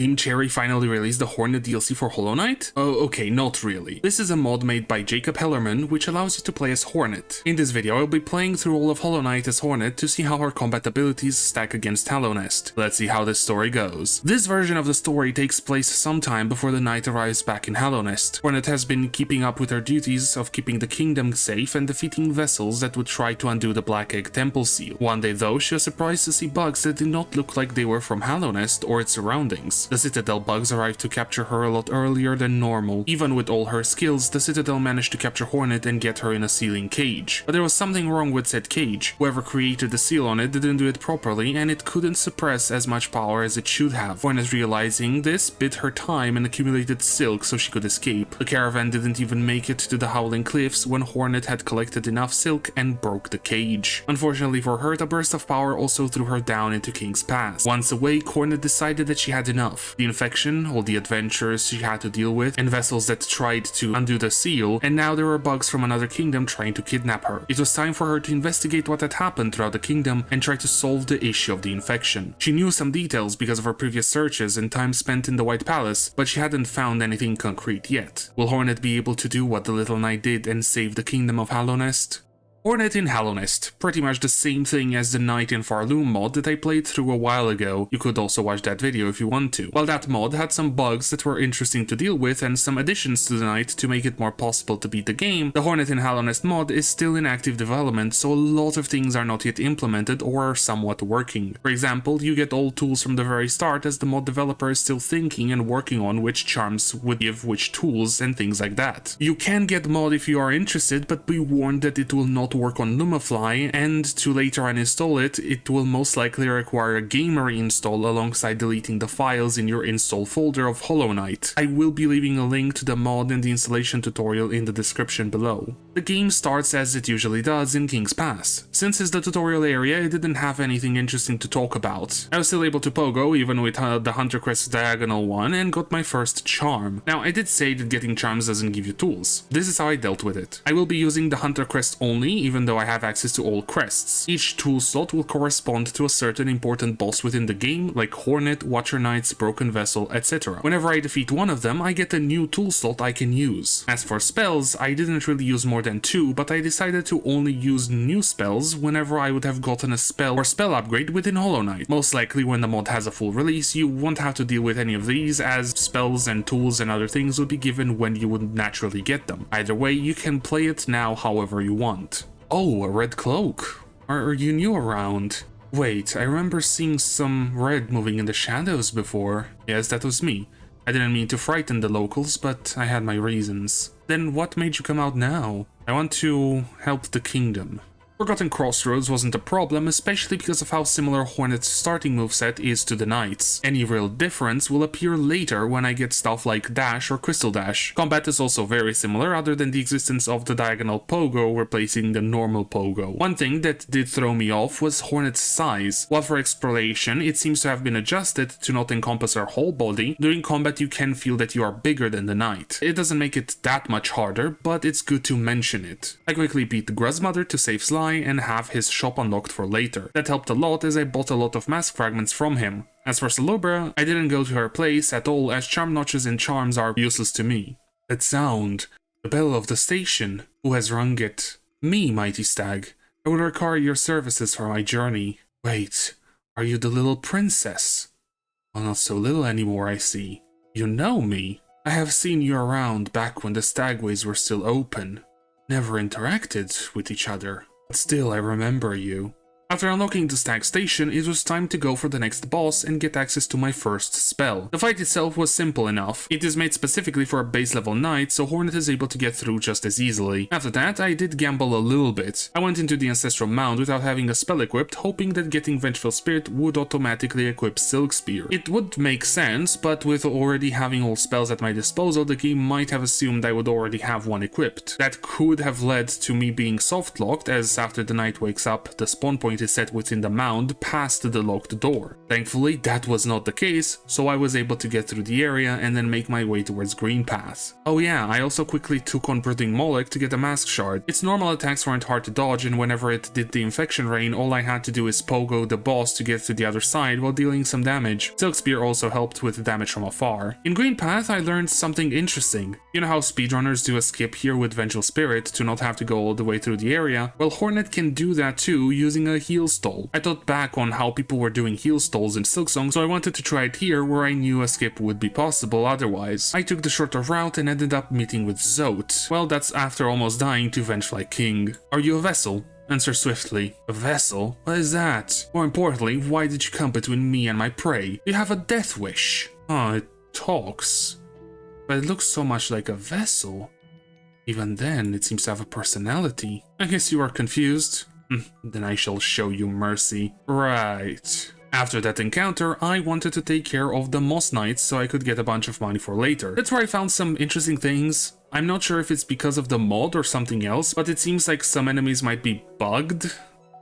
Team Cherry finally released the Hornet DLC for Hollow Knight? Oh, okay, not really. This is a mod made by Jacob Hellerman, which allows you to play as Hornet. In this video, I'll be playing through all of Hollow Knight as Hornet to see how her combat abilities stack against Hallownest. Let's see how this story goes. This version of the story takes place sometime before the knight arrives back in Hallownest. Hornet has been keeping up with her duties of keeping the kingdom safe and defeating vessels that would try to undo the Black Egg Temple seal. One day though, she was surprised to see bugs that did not look like they were from Hallownest or its surroundings. The Citadel bugs arrived to capture her a lot earlier than normal. Even with all her skills, the Citadel managed to capture Hornet and get her in a sealing cage. But there was something wrong with said cage. Whoever created the seal on it didn't do it properly, and it couldn't suppress as much power as it should have. Hornet, realizing this, bid her time and accumulated silk so she could escape. The caravan didn't even make it to the Howling Cliffs when Hornet had collected enough silk and broke the cage. Unfortunately for her, the burst of power also threw her down into King's Pass. Once awake, Hornet decided that she had enough. The infection, all the adventures she had to deal with, and vessels that tried to undo the seal, and now there were bugs from another kingdom trying to kidnap her. It was time for her to investigate what had happened throughout the kingdom and try to solve the issue of the infection. She knew some details because of her previous searches and time spent in the White Palace, but she hadn't found anything concrete yet. Will Hornet be able to do what the little knight did and save the kingdom of Hallownest? Hornet in Hallownest, pretty much the same thing as the Knight in Farloom mod that I played through a while ago. You could also watch that video if you want to. While that mod had some bugs that were interesting to deal with and some additions to the Knight to make it more possible to beat the game, the Hornet in Hallownest mod is still in active development, so a lot of things are not yet implemented or are somewhat working. For example, you get all tools from the very start, as the mod developer is still thinking and working on which charms would give which tools and things like that. You can get mod if you are interested, but be warned that it will not work on Lumafly, and to later uninstall it, it will most likely require a game reinstall alongside deleting the files in your install folder of Hollow Knight. I will be leaving a link to the mod and the installation tutorial in the description below. The game starts as it usually does in King's Pass. Since it's the tutorial area, it didn't have anything interesting to talk about. I was still able to pogo even with the Hunter Crest diagonal one and got my first charm. Now, I did say that getting charms doesn't give you tools. This is how I dealt with it. I will be using the Hunter Crest only, even though I have access to all crests. Each tool slot will correspond to a certain important boss within the game, like Hornet, Watcher Knights, Broken Vessel, etc. Whenever I defeat one of them, I get a new tool slot I can use. As for spells, I didn't really use more than 2, but I decided to only use new spells whenever I would have gotten a spell or spell upgrade within Hollow Knight. Most likely when the mod has a full release, you won't have to deal with any of these, as spells and tools and other things will be given when you would naturally get them. Either way, you can play it now however you want. Oh, a red cloak. Are you new around? Wait, I remember seeing some red moving in the shadows before. Yes, that was me. I didn't mean to frighten the locals, but I had my reasons. Then what made you come out now? I want to help the kingdom. Forgotten Crossroads wasn't a problem, especially because of how similar Hornet's starting moveset is to the Knight's. Any real difference will appear later when I get stuff like Dash or Crystal Dash. Combat is also very similar, other than the existence of the diagonal pogo replacing the normal pogo. One thing that did throw me off was Hornet's size. While for exploration it seems to have been adjusted to not encompass her whole body, during combat you can feel that you are bigger than the Knight. It doesn't make it that much harder, but it's good to mention it. I quickly beat the Gruzmother to save Sly and have his shop unlocked for later. That helped a lot as I bought a lot of mask fragments from him. As for Salobra, I didn't go to her place at all, as charm notches and charms are useless to me. That sound. The bell of the station. Who has rung it? Me, mighty stag. I will require your services for my journey. Wait, are you the little princess? Well, not so little anymore, I see. You know me. I have seen you around back when the stagways were still open. Never interacted with each other. But still, I remember you. After unlocking the stag station, it was time to go for the next boss and get access to my first spell. The fight itself was simple enough. It is made specifically for a base level knight, so Hornet is able to get through just as easily. After that, I did gamble a little bit. I went into the Ancestral Mound without having a spell equipped, hoping that getting Vengeful Spirit would automatically equip Silk Spear. It would make sense, but with already having all spells at my disposal, the game might have assumed I would already have one equipped. That could have led to me being soft locked, as after the knight wakes up, the spawn point Hollow Knight is set within the mound past the locked door. Thankfully, that was not the case, so I was able to get through the area and then make my way towards Greenpath. Oh yeah, I also quickly took on Brooding Moloch to get a mask shard. Its normal attacks weren't hard to dodge, and whenever it did the infection rain, all I had to do is pogo the boss to get to the other side while dealing some damage. Silk Spear also helped with damage from afar. In Greenpath, I learned something interesting. You know how speedrunners do a skip here with Vengeful Spirit to not have to go all the way through the area? Well, Hornet can do that too using a heal stall. I thought back on how people were doing heal stalls in Silksong, so I wanted to try it here where I knew a skip would be possible otherwise. I took the shorter route and ended up meeting with Zote. Well, that's after almost dying to Vengefly King. Are you a vessel? Answer swiftly. A vessel? What is that? More importantly, why did you come between me and my prey? You have a death wish. Oh, it talks. But it looks so much like a vessel. Even then, it seems to have a personality. I guess you are confused? Then I shall show you mercy. Right. After that encounter, I wanted to take care of the Moss Knights so I could get a bunch of money for later. That's where I found some interesting things. I'm not sure if it's because of the mod or something else, but it seems like some enemies might be bugged.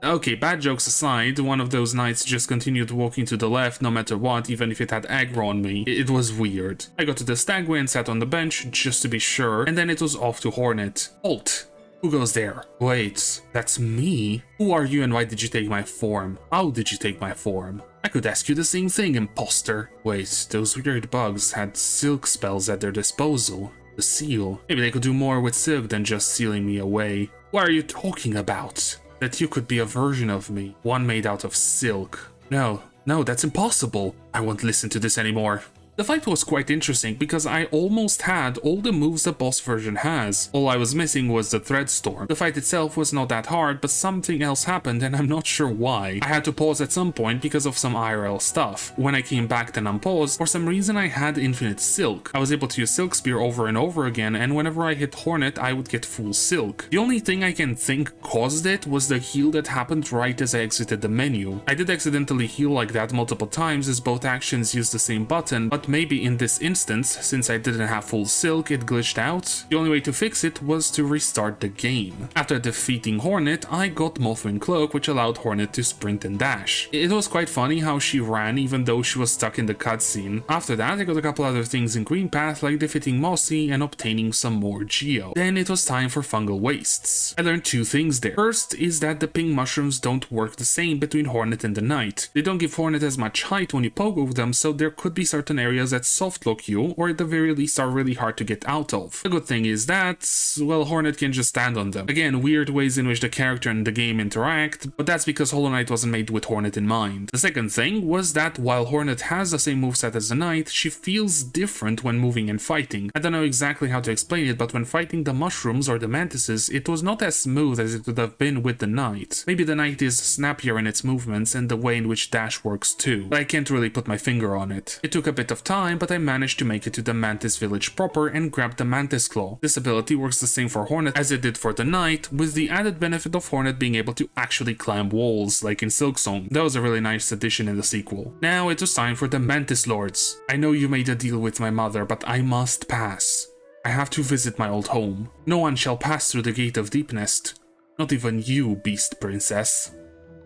Okay, bad jokes aside, one of those knights just continued walking to the left no matter what, even if it had aggro on me. It was weird. I got to the Stagway and sat on the bench just to be sure, and then it was off to Hornet. Halt! Who goes there? Wait, that's me? Who are you and why did you take my form? How did you take my form? I could ask you the same thing, imposter. Wait, those weird bugs had silk spells at their disposal. The seal. Maybe they could do more with silk than just sealing me away. What are you talking about? That you could be a version of me, one made out of silk. No, that's impossible. I won't listen to this anymore. The fight was quite interesting because I almost had all the moves the boss version has. All I was missing was the Thread Storm. The fight itself was not that hard, but something else happened and I'm not sure why. I had to pause at some point because of some IRL stuff. When I came back then unpaused, for some reason I had infinite silk. I was able to use Silk Spear over and over again, and whenever I hit Hornet I would get full silk. The only thing I can think caused it was the heal that happened right as I exited the menu. I did accidentally heal like that multiple times as both actions used the same button, but maybe in this instance, since I didn't have full silk, it glitched out. The only way to fix it was to restart the game. After defeating Hornet, I got Mothwing Cloak, which allowed Hornet to sprint and dash. It was quite funny how she ran even though she was stuck in the cutscene. After that, I got a couple other things in Greenpath, like defeating Mossy and obtaining some more Geo. Then it was time for Fungal Wastes. I learned two things there. First is that the pink mushrooms don't work the same between Hornet and the Knight. They don't give Hornet as much height when you poke over them, so there could be certain areas that soft lock you, or at the very least are really hard to get out of. The good thing is that, well, Hornet can just stand on them. Again, weird ways in which the character and the game interact, but that's because Hollow Knight wasn't made with Hornet in mind. The second thing was that while Hornet has the same moveset as the Knight, she feels different when moving and fighting. I don't know exactly how to explain it, but when fighting the mushrooms or the mantises, it was not as smooth as it would have been with the Knight. Maybe the Knight is snappier in its movements and the way in which dash works too, but I can't really put my finger on it. It took a bit of time, but I managed to make it to the Mantis village proper and grab the Mantis Claw. This ability works the same for Hornet as it did for the Knight, with the added benefit of Hornet being able to actually climb walls, like in Silksong. That was a really nice addition in the sequel. Now it was time for the Mantis Lords. I know you made a deal with my mother, but I must pass. I have to visit my old home. No one shall pass through the gate of Deepnest. Not even you, Beast Princess.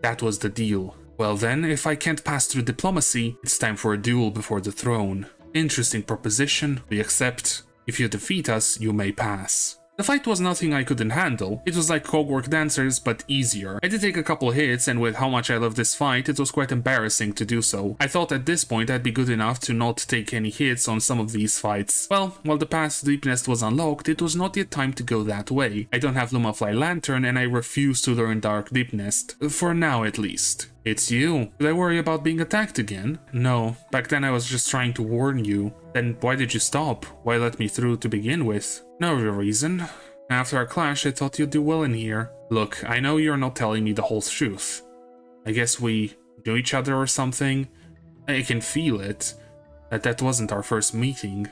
That was the deal. Well then, if I can't pass through diplomacy, it's time for a duel before the throne. Interesting proposition, we accept. If you defeat us, you may pass. The fight was nothing I couldn't handle. It was like Cogwork Dancers, but easier. I did take a couple hits, and with how much I love this fight, it was quite embarrassing to do so. I thought at this point I'd be good enough to not take any hits on some of these fights. Well, while the path to Deepnest was unlocked, it was not yet time to go that way. I don't have Lumafly Lantern, and I refuse to learn Dark Deepnest. For now, at least. It's you. Did I worry about being attacked again? No, back then I was just trying to warn you. Then why did you stop? Why let me through to begin with? No real reason. After our clash, I thought you'd do well in here. Look, I know you're not telling me the whole truth. I guess we knew each other or something. I can feel it. That wasn't our first meeting.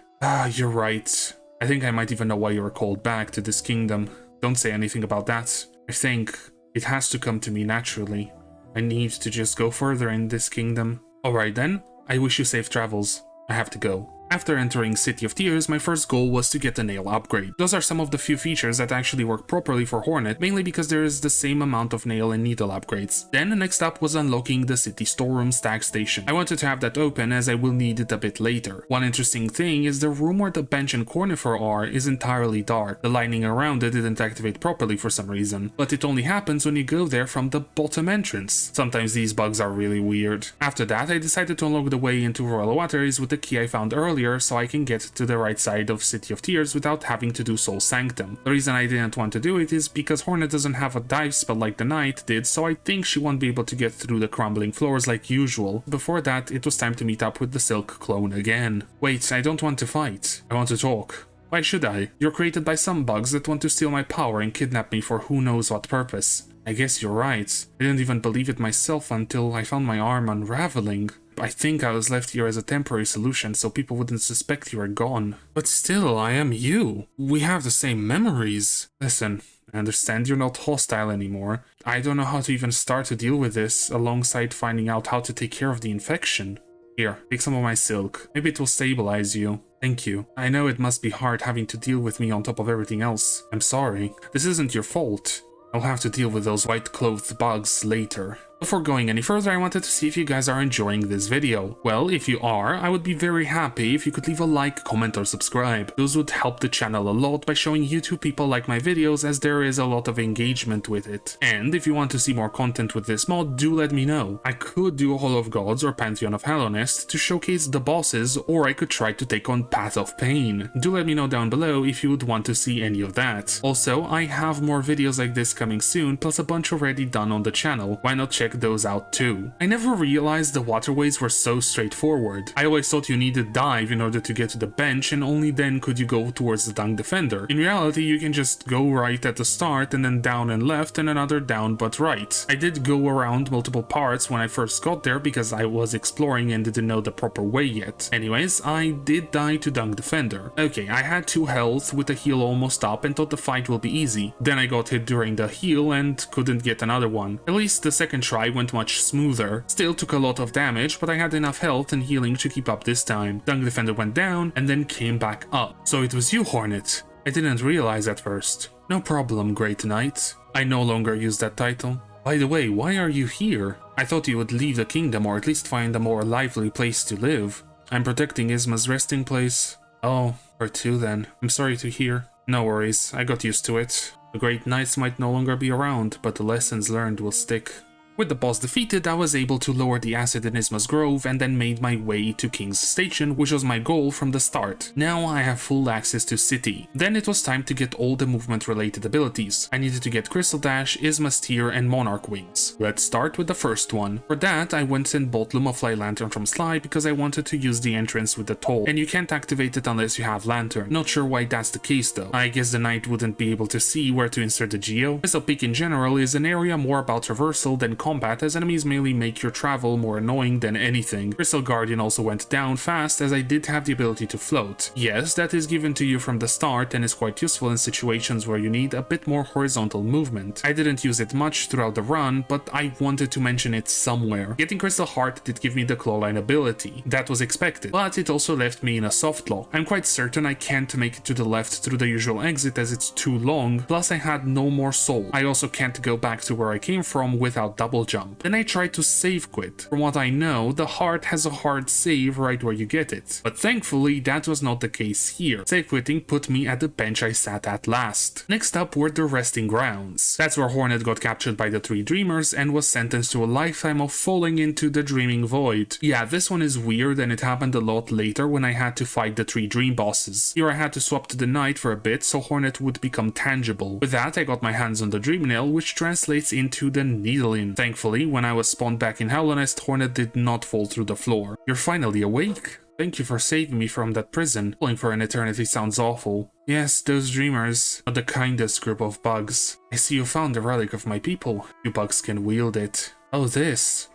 You're right. I think I might even know why you were called back to this kingdom. Don't say anything about that. I think it has to come to me naturally. I need to just go further in this kingdom. Alright then, I wish you safe travels. I have to go. After entering City of Tears, my first goal was to get a nail upgrade. Those are some of the few features that actually work properly for Hornet, mainly because there is the same amount of nail and needle upgrades. Then the next up was unlocking the city storeroom stack station. I wanted to have that open as I will need it a bit later. One interesting thing is the room where the bench and conifer are is entirely dark. The lighting around it didn't activate properly for some reason, but it only happens when you go there from the bottom entrance. Sometimes these bugs are really weird. After that, I decided to unlock the way into Royal Waterways with the key I found earlier so I can get to the right side of City of Tears without having to do Soul Sanctum. The reason I didn't want to do it is because Hornet doesn't have a dive spell like the Knight did, so I think she won't be able to get through the crumbling floors like usual. Before that, it was time to meet up with the Silk clone again. Wait, I don't want to fight. I want to talk. Why should I? You're created by some bugs that want to steal my power and kidnap me for who knows what purpose. I guess you're right. I didn't even believe it myself until I found my arm unraveling. I think I was left here as a temporary solution so people wouldn't suspect you were gone. But still, I am you. We have the same memories. Listen, I understand you're not hostile anymore. I don't know how to even start to deal with this, alongside finding out how to take care of the infection. Here, take some of my silk. Maybe it will stabilize you. Thank you. I know it must be hard having to deal with me on top of everything else. I'm sorry. This isn't your fault. I'll have to deal with those white-clothed bugs later. Before going any further, I wanted to see if you guys are enjoying this video. Well, if you are, I would be very happy if you could leave a like, comment or subscribe. Those would help the channel a lot by showing YouTube people like my videos, as there is a lot of engagement with it. And if you want to see more content with this mod, do let me know. I could do a Hall of Gods or Pantheon of Hallownest to showcase the bosses, or I could try to take on Path of Pain. Do let me know down below if you would want to see any of that. Also, I have more videos like this coming soon, plus a bunch already done on the channel. Why not check those out too? I never realized the waterways were so straightforward. I always thought you needed dive in order to get to the bench, and only then could you go towards the Dung Defender. In reality, you can just go right at the start and then down and left and another down but right. I did go around multiple parts when I first got there because I was exploring and didn't know the proper way yet. Anyways, I did die to Dung Defender. Okay, I had 2 health with the heal almost up and thought the fight will be easy. Then I got hit during the heal and couldn't get another one. At least the second try went much smoother. Still took a lot of damage, but I had enough health and healing to keep up this time. Dung Defender went down and then came back up. So it was you, Hornet. I didn't realize at first. No problem, Great Knight. I no longer use that title. By the way, why are you here? I thought you would leave the kingdom or at least find a more lively place to live. I'm protecting Isma's resting place. Oh, or 2 then. I'm sorry to hear. No worries, I got used to it. The Great Knights might no longer be around, but the lessons learned will stick. With the boss defeated, I was able to lower the acid in Isma's Grove and then made my way to King's Station, which was my goal from the start. Now I have full access to City. Then it was time to get all the movement related abilities. I needed to get Crystal Dash, Isma's Tear and Monarch Wings. Let's start with the first one. For that, I went and bought Lumafly Lantern from Sly because I wanted to use the entrance with the toll, and you can't activate it unless you have Lantern. Not sure why that's the case though. I guess the Knight wouldn't be able to see where to insert the Geo. Crystal Peak in general is an area more about traversal than combat, as enemies mainly make your travel more annoying than anything. Crystal Guardian also went down fast, as I did have the ability to float. Yes, that is given to you from the start and is quite useful in situations where you need a bit more horizontal movement. I didn't use it much throughout the run, but I wanted to mention it somewhere. Getting Crystal Heart did give me the Clawline ability. That was expected, but it also left me in a soft lock. I'm quite certain I can't make it to the left through the usual exit as it's too long, plus I had no more soul. I also can't go back to where I came from without double jump. Then I tried to save quit. From what I know, the heart has a hard save right where you get it. But thankfully, that was not the case here. Save quitting put me at the bench I sat at last. Next up were the resting grounds. That's where Hornet got captured by the 3 dreamers and was sentenced to a lifetime of falling into the dreaming void. Yeah, this one is weird and it happened a lot later when I had to fight the 3 dream bosses. Here I had to swap to the Knight for a bit so Hornet would become tangible. With that, I got my hands on the Dream Nail, which translates into the Needle-In. Thankfully, when I was spawned back in Hallownest, Hornet did not fall through the floor. You're finally awake? Thank you for saving me from that prison. Falling for an eternity sounds awful. Yes, those dreamers are the kindest group of bugs. I see you found the relic of my people. You bugs can wield it. Oh, this.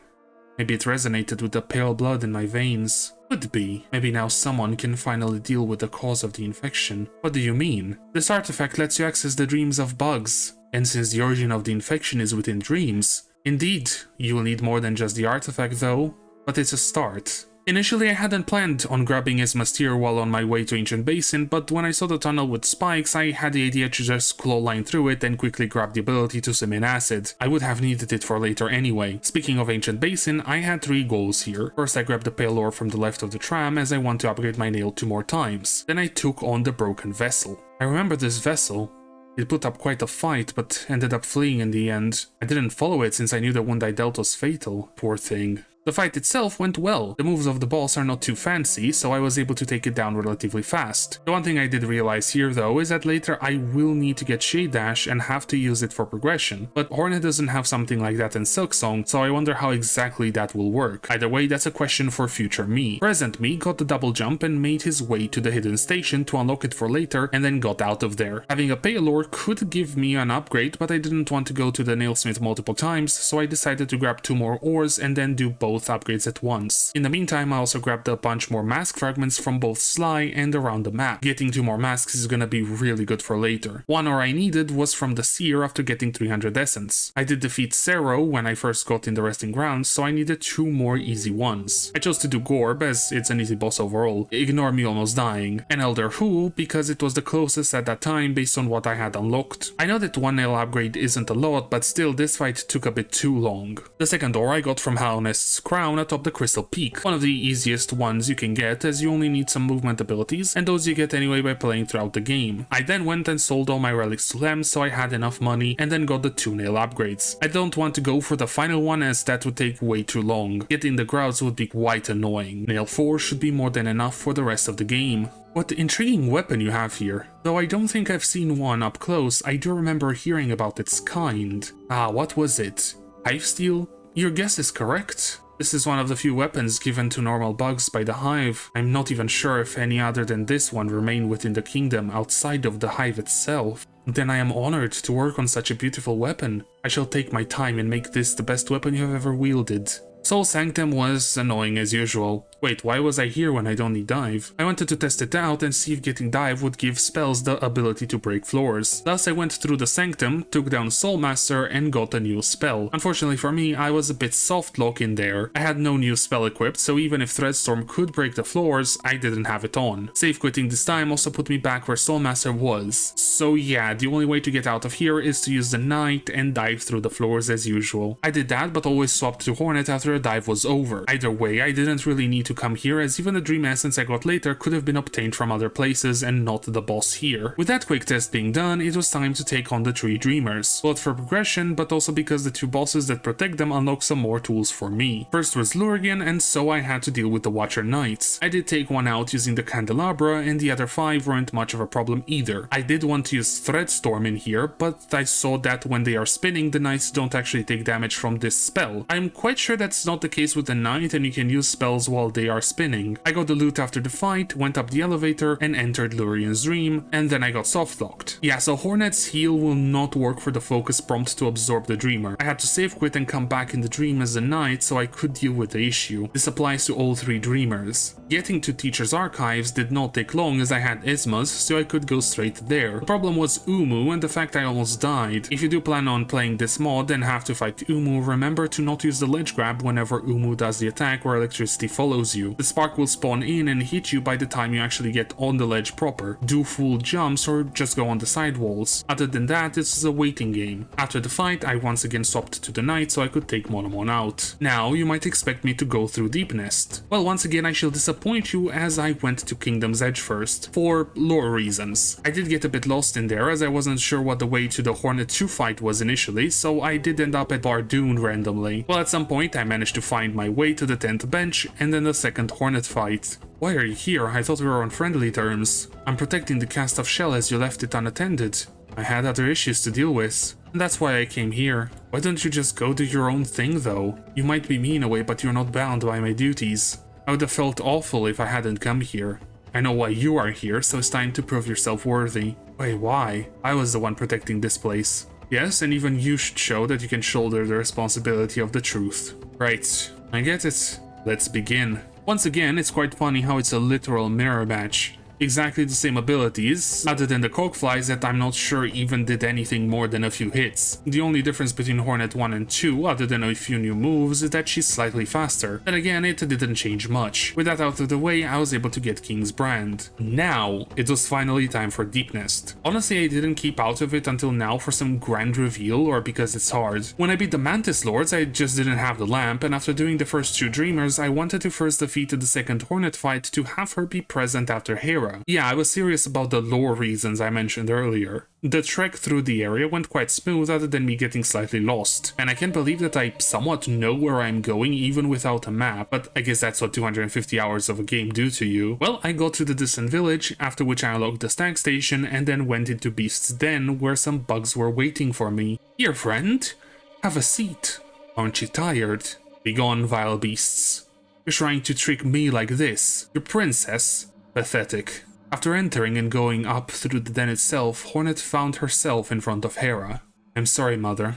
Maybe it resonated with the pale blood in my veins. Could be. Maybe now someone can finally deal with the cause of the infection. What do you mean? This artifact lets you access the dreams of bugs. And since the origin of the infection is within dreams, indeed, you will need more than just the artifact though, but it's a start. Initially I hadn't planned on grabbing Isma's tier while on my way to Ancient Basin, but when I saw the tunnel with spikes, I had the idea to just clawline through it and quickly grab the ability to swim in acid. I would have needed it for later anyway. Speaking of Ancient Basin, I had 3 goals here. First I grabbed the pale ore from the left of the tram as I want to upgrade my nail 2 more times. Then I took on the broken vessel. I remember this vessel. It put up quite a fight, but ended up fleeing in the end. I didn't follow it since I knew the wound I dealt was fatal. Poor thing. The fight itself went well. The moves of the boss are not too fancy, so I was able to take it down relatively fast. The one thing I did realize here though is that later I will need to get Shade Dash and have to use it for progression, but Hornet doesn't have something like that in Silksong, so I wonder how exactly that will work. Either way, that's a question for future me. Present me got the double jump and made his way to the hidden station to unlock it for later and then got out of there. Having a pale ore could give me an upgrade, but I didn't want to go to the nailsmith multiple times, so I decided to grab 2 more ores and then do both upgrades at once. In the meantime, I also grabbed a bunch more mask fragments from both Sly and around the map. Getting 2 more masks is gonna be really good for later. One ore I needed was from the Seer after getting 300 essence. I did defeat Zero when I first got in the resting grounds, so I needed 2 more easy ones. I chose to do Gorb as it's an easy boss overall. Ignore me almost dying. And Elder Who because it was the closest at that time based on what I had unlocked. I know that 1 nail upgrade isn't a lot, but still this fight took a bit too long. The second ore I got from Hallownest's crown atop the Crystal Peak, one of the easiest ones you can get as you only need some movement abilities, and those you get anyway by playing throughout the game. I then went and sold all my relics to Lem so I had enough money and then got the 2 nail upgrades. I don't want to go for the final one as that would take way too long. Getting the grouts would be quite annoying. Nail 4 should be more than enough for the rest of the game. What intriguing weapon you have here. Though I don't think I've seen one up close, I do remember hearing about its kind. What was it? Hive Steel? Your guess is correct. This is one of the few weapons given to normal bugs by the Hive. I'm not even sure if any other than this one remain within the kingdom outside of the Hive itself. Then I am honored to work on such a beautiful weapon. I shall take my time and make this the best weapon you have ever wielded. Soul Sanctum was annoying as usual. Wait, why was I here when I don't need dive? I wanted to test it out and see if getting dive would give spells the ability to break floors. Thus I went through the Sanctum, took down Soul Master and got a new spell. Unfortunately for me, I was a bit soft lock in there. I had no new spell equipped, so even if Threadstorm could break the floors, I didn't have it on. Safe quitting this time also put me back where Soul Master was. So yeah, the only way to get out of here is to use the Knight and dive through the floors as usual. I did that, but always swapped to Hornet after a dive was over. Either way, I didn't really need to come here as even the Dream Essence I got later could have been obtained from other places and not the boss here. With that quick test being done, it was time to take on the 3 Dreamers, both for progression but also because the 2 bosses that protect them unlock some more tools for me. First was Lurgan, and so I had to deal with the Watcher Knights. I did take one out using the Candelabra and the other 5 weren't much of a problem either. I did want to use Threadstorm in here, but I saw that when they are spinning, the Knights don't actually take damage from this spell. I'm quite sure that's not the case with the Knight and you can use spells while they are spinning. I got the loot after the fight, went up the elevator and entered Lurian's Dream, and then I got softlocked. Yeah, so Hornet's heal will not work for the focus prompt to absorb the Dreamer. I had to save quit and come back in the Dream as a Knight so I could deal with the issue. This applies to all 3 Dreamers. Getting to Teacher's Archives did not take long as I had Isma's, so I could go straight there. The problem was Umu and the fact I almost died. If you do plan on playing this mod and have to fight Umu, remember to not use the ledge grab whenever Umu does the attack where electricity follows you. The spark will spawn in and hit you by the time you actually get on the ledge proper. Do full jumps or just go on the side walls. Other than that, this is a waiting game. After the fight, I once again swapped to the Knight so I could take Monomon out. Now, you might expect me to go through Deepnest. Well, once again I shall disappoint you as I went to Kingdom's Edge first, for lore reasons. I did get a bit lost in there as I wasn't sure what the way to the Hornet 2 fight was initially, so I did end up at Bardoon randomly. Well, at some point I managed to find my way to the 10th bench and then the second Hornet fight. Why are you here? I thought we were on friendly terms. I'm protecting the cast of shell as you left it unattended. I had other issues to deal with, and that's why I came here. Why don't you just go do your own thing though? You might be me in a way, but you're not bound by my duties. I would have felt awful if I hadn't come here. I know why you are here, so it's time to prove yourself worthy. Wait, why? I was the one protecting this place. Yes, and even you should show that you can shoulder the responsibility of the truth. Right, I get it. Let's begin. Once again, it's quite funny how it's a literal mirror match. exactly the same abilities, other than the corkflies that I'm not sure even did anything more than a few hits. The only difference between Hornet 1 and 2, other than a few new moves, is that she's slightly faster. Then again, it didn't change much. With that out of the way, I was able to get King's Brand. Now, it was finally time for Deepnest. Honestly, I didn't keep out of it until now for some grand reveal or because it's hard. When I beat the Mantis Lords, I just didn't have the lamp, and after doing the first 2 Dreamers, I wanted to first defeat the second Hornet fight to have her be present after Hera. Yeah, I was serious about the lore reasons I mentioned earlier. The trek through the area went quite smooth other than me getting slightly lost, and I can't believe that I somewhat know where I'm going even without a map, but I guess that's what 250 hours of a game do to you. Well, I got to the distant village, after which I unlocked the stag station and then went into Beast's Den where some bugs were waiting for me. Here, friend, have a seat. Aren't you tired? Begone, vile beasts. You're trying to trick me like this. Your princess? Pathetic. After entering and going up through the den itself, Hornet found herself in front of Hera. I'm sorry, Mother.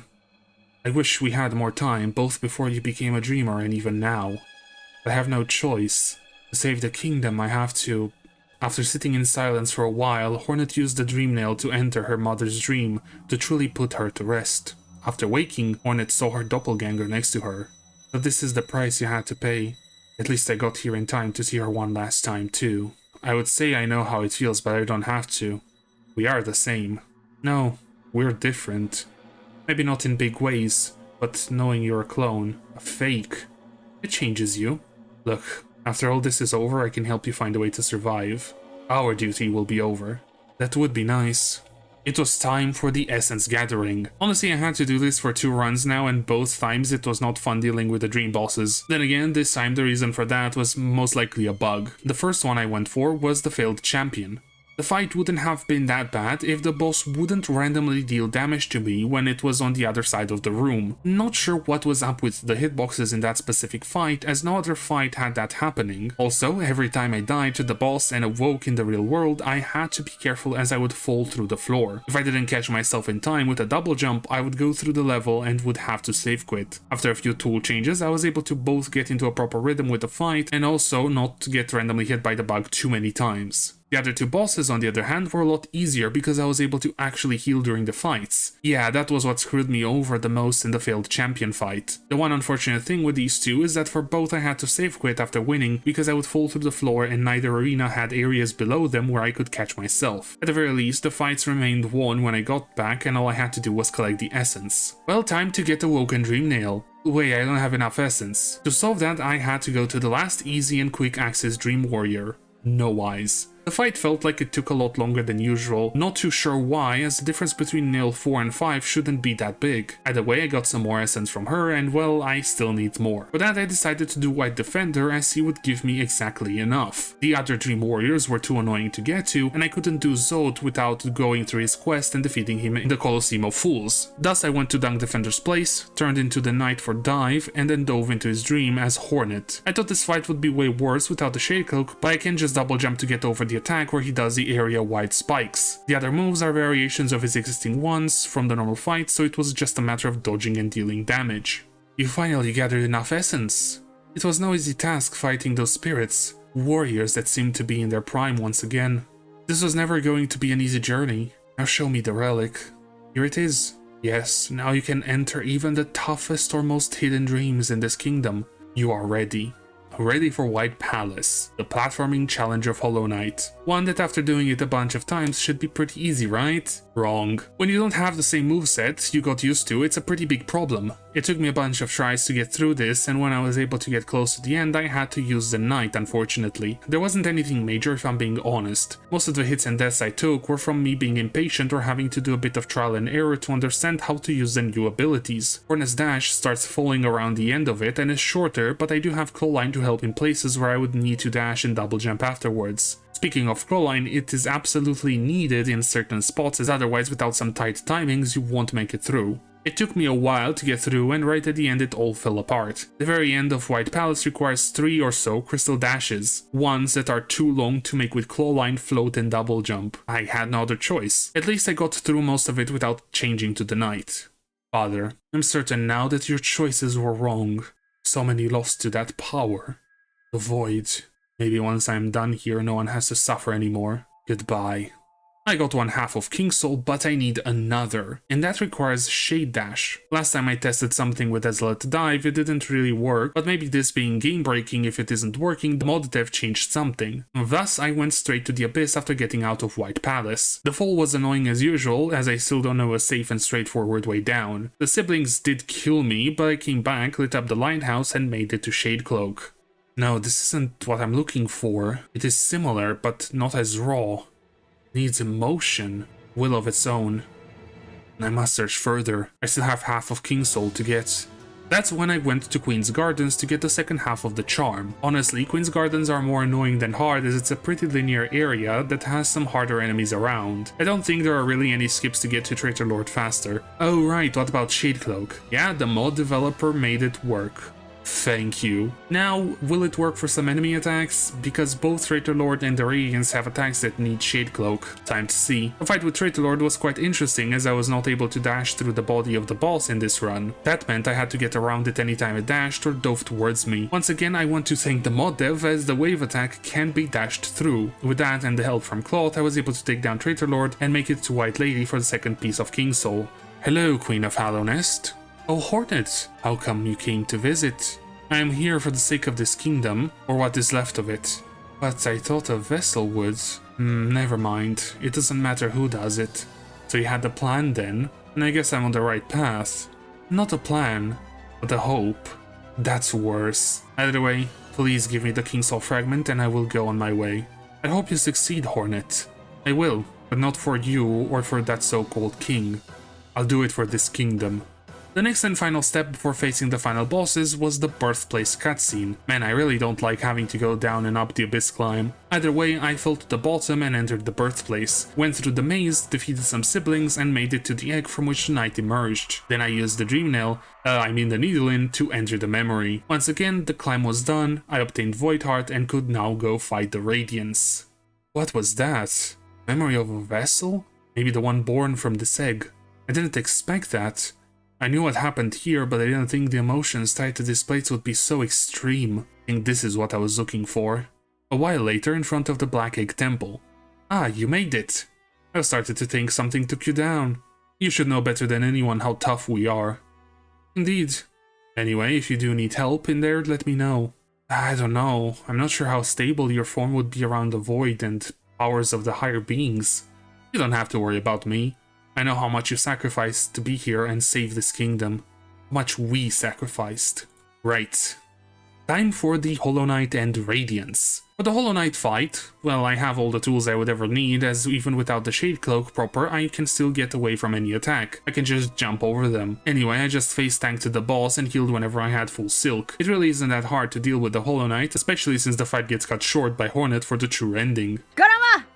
I wish we had more time, both before you became a dreamer and even now. But I have no choice. To save the kingdom, I have to... After sitting in silence for a while, Hornet used the dream nail to enter her mother's dream to truly put her to rest. After waking, Hornet saw her doppelganger next to her. But this is the price you had to pay. At least I got here in time to see her one last time too. I would say I know how it feels, but I don't have to. We are the same. No, we're different. Maybe not in big ways, but knowing you're a clone, a fake, it changes you. Look, after all this is over, I can help you find a way to survive. Our duty will be over. That would be nice. It was time for the Essence Gathering. Honestly, I had to do this for 2 runs now, and both times it was not fun dealing with the dream bosses. Then again, this time the reason for that was most likely a bug. The first one I went for was the failed champion. The fight wouldn't have been that bad if the boss wouldn't randomly deal damage to me when it was on the other side of the room. Not sure what was up with the hitboxes in that specific fight, as no other fight had that happening. Also, every time I died to the boss and awoke in the real world, I had to be careful as I would fall through the floor. If I didn't catch myself in time with a double jump, I would go through the level and would have to save quit. After a few tool changes, I was able to both get into a proper rhythm with the fight and also not get randomly hit by the bug too many times. The other 2 bosses, on the other hand, were a lot easier because I was able to actually heal during the fights. Yeah, that was what screwed me over the most in the failed champion fight. The one unfortunate thing with these 2 is that for both I had to save quit after winning because I would fall through the floor and neither arena had areas below them where I could catch myself. At the very least, the fights remained won when I got back and all I had to do was collect the essence. Well, time to get the Woken Dream Nail. Wait, I don't have enough essence. To solve that, I had to go to the last easy and quick access Dream Warrior. No eyes. The fight felt like it took a lot longer than usual, not too sure why, as the difference between nail 4 and 5 shouldn't be that big. Either way, I got some more essence from her, and well, I still need more. For that, I decided to do White Defender, as he would give me exactly enough. The other Dream Warriors were too annoying to get to, and I couldn't do Zod without going through his quest and defeating him in the Colosseum of Fools. Thus, I went to Dunk Defender's place, turned into the Knight for Dive, and then dove into his dream as Hornet. I thought this fight would be way worse without the Shade Cloak, but I can just double jump to get over the attack where he does the area-wide spikes. The other moves are variations of his existing ones from the normal fight, so it was just a matter of dodging and dealing damage. You finally gathered enough essence. It was no easy task fighting those spirits, warriors that seemed to be in their prime once again. This was never going to be an easy journey. Now show me the relic. Here it is. Yes, now you can enter even the toughest or most hidden dreams in this kingdom. You are ready. Ready for White Palace, the platforming challenge of Hollow Knight. One that after doing it a bunch of times should be pretty easy, right? Wrong. When you don't have the same moveset you got used to, it's a pretty big problem. It took me a bunch of tries to get through this, and when I was able to get close to the end, I had to use the Knight, unfortunately. There wasn't anything major if I'm being honest. Most of the hits and deaths I took were from me being impatient or having to do a bit of trial and error to understand how to use the new abilities. Hornet's dash starts falling around the end of it and is shorter, but I do have Clawline to help in places where I would need to dash and double jump afterwards. Speaking of Clawline, it is absolutely needed in certain spots, as otherwise without some tight timings you won't make it through. It took me a while to get through, and right at the end it all fell apart. The very end of White Palace requires 3 or so crystal dashes, ones that are too long to make with Clawline, float and double jump. I had no other choice. At least I got through most of it without changing to the Knight. Father, I'm certain now that your choices were wrong. So many lost to that power. The void. Maybe once I'm done here, no one has to suffer anymore. Goodbye. I got one half of King Soul, but I need another, and that requires Shade Dash. Last time I tested something with Desolate Dive, it didn't really work, but maybe this being game breaking if it isn't working, the mod dev changed something. Thus, I went straight to the Abyss after getting out of White Palace. The fall was annoying as usual, as I still don't know a safe and straightforward way down. The siblings did kill me, but I came back, lit up the lighthouse, and made it to Shade Cloak. No, this isn't what I'm looking for. It is similar, but not as raw. Needs emotion, will of its own. And I must search further. I still have half of King Soul to get. That's when I went to Queen's Gardens to get the second half of the charm. Honestly, Queen's Gardens are more annoying than hard as it's a pretty linear area that has some harder enemies around. I don't think there are really any skips to get to Traitor Lord faster. Oh right, what about Shade Cloak? Yeah, the mod developer made it work. Thank you. Now, will it work for some enemy attacks? Because both Traitor Lord and the Radiants have attacks that need Shade Cloak. Time to see. The fight with Traitor Lord was quite interesting as I was not able to dash through the body of the boss in this run. That meant I had to get around it anytime it dashed or dove towards me. Once again, I want to thank the mod dev as the wave attack can be dashed through. With that and the help from Cloth, I was able to take down Traitor Lord and make it to White Lady for the second piece of King Soul. Hello, Queen of Hallownest. Oh, Hornet, how come you came to visit? I am here for the sake of this kingdom, or what is left of it. But I thought a vessel would. Never mind, it doesn't matter who does it. So you had a plan then, and I guess I'm on the right path. Not a plan, but a hope. That's worse. Either way, please give me the King Soul fragment and I will go on my way. I hope you succeed, Hornet. I will, but not for you or for that so-called king. I'll do it for this kingdom. The next and final step before facing the final bosses was the birthplace cutscene. Man, I really don't like having to go down and up the abyss climb. Either way, I fell to the bottom and entered the birthplace, went through the maze, defeated some siblings and made it to the egg from which the knight emerged. Then I used the dream nail, the needle in, to enter the memory. Once again, the climb was done, I obtained Void Heart and could now go fight the Radiance. What was that? Memory of a vessel? Maybe the one born from this egg. I didn't expect that. I knew what happened here, but I didn't think the emotions tied to this place would be so extreme. I think this is what I was looking for. A while later, in front of the Black Egg Temple. Ah, you made it. I started to think something took you down. You should know better than anyone how tough we are. Indeed. Anyway, if you do need help in there, let me know. I don't know. I'm not sure how stable your form would be around the void and powers of the higher beings. You don't have to worry about me. I know how much you sacrificed to be here and save this kingdom. How much we sacrificed. Right. Time for the Hollow Knight and Radiance. For the Hollow Knight fight, well, I have all the tools I would ever need, as even without the Shade Cloak proper, I can still get away from any attack. I can just jump over them. Anyway, I just face tanked the boss and healed whenever I had full silk. It really isn't that hard to deal with the Hollow Knight, especially since the fight gets cut short by Hornet for the true ending.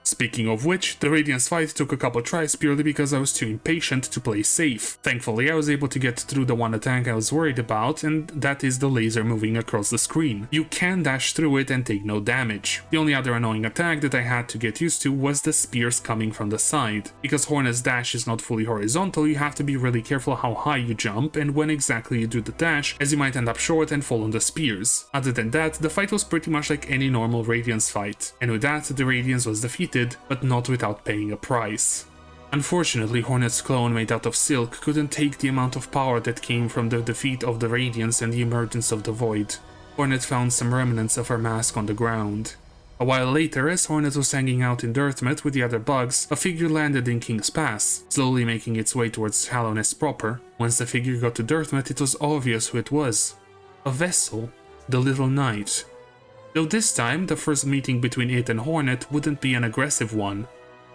Speaking of which, the Radiance fight took a couple tries purely because I was too impatient to play safe. Thankfully, I was able to get through the one attack I was worried about, and that is the laser moving across the screen. You can dash through it and take no damage. The only other annoying attack that I had to get used to was the spears coming from the side. Because Hornet's dash is not fully horizontal, you have to be really careful how high you jump and when exactly you do the dash, as you might end up short and fall on the spears. Other than that, the fight was pretty much like any normal Radiance fight. And with that, the Radiance was defeated, but not without paying a price. Unfortunately, Hornet's clone made out of silk couldn't take the amount of power that came from the defeat of the Radiance and the emergence of the Void. Hornet found some remnants of her mask on the ground. A while later, as Hornet was hanging out in Deepnest with the other bugs, a figure landed in King's Pass, slowly making its way towards Hallownest proper. Once the figure got to Deepnest, it was obvious who it was. A vessel. The Little Knight. Though this time, the first meeting between it and Hornet wouldn't be an aggressive one.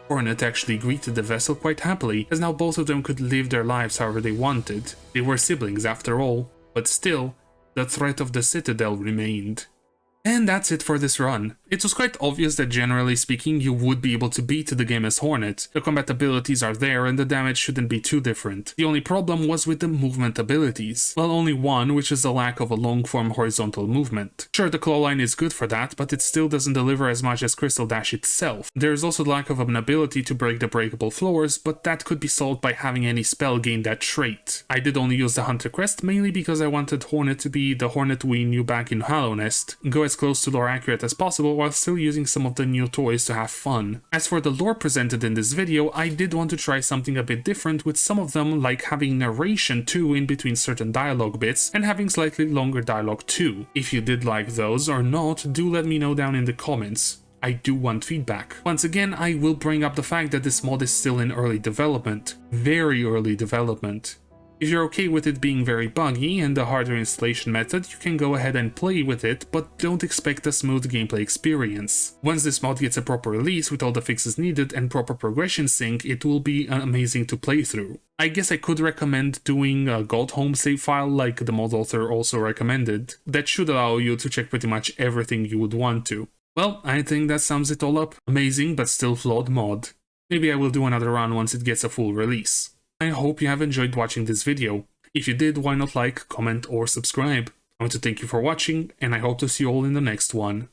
Hornet actually greeted the vessel quite happily, as now both of them could live their lives however they wanted. They were siblings after all, but still, the threat of the Citadel remained. And that's it for this run. It was quite obvious that generally speaking you would be able to beat the game as Hornet. The combat abilities are there and the damage shouldn't be too different. The only problem was with the movement abilities. Well, only one, which is the lack of a long-form horizontal movement. Sure, the claw line is good for that, but it still doesn't deliver as much as Crystal Dash itself. There is also the lack of an ability to break the breakable floors, but that could be solved by having any spell gain that trait. I did only use the Hunter Crest mainly because I wanted Hornet to be the Hornet we knew back in Hallownest, go as close to lore accurate as possible while still using some of the new toys to have fun. As for the lore presented in this video, I did want to try something a bit different with some of them, like having narration too in between certain dialogue bits and having slightly longer dialogue too. If you did like those or not, do let me know down in the comments. I do want feedback. Once again, I will bring up the fact that this mod is still in early development. Very early development. If you're okay with it being very buggy and the hardware installation method, you can go ahead and play with it, but don't expect a smooth gameplay experience. Once this mod gets a proper release with all the fixes needed and proper progression sync, it will be amazing to play through. I guess I could recommend doing a gold home save file like the mod author also recommended. That should allow you to check pretty much everything you would want to. Well, I think that sums it all up. Amazing but still flawed mod. Maybe I will do another run once it gets a full release. I hope you have enjoyed watching this video. If you did, why not like, comment or subscribe. I want to thank you for watching, and I hope to see you all in the next one.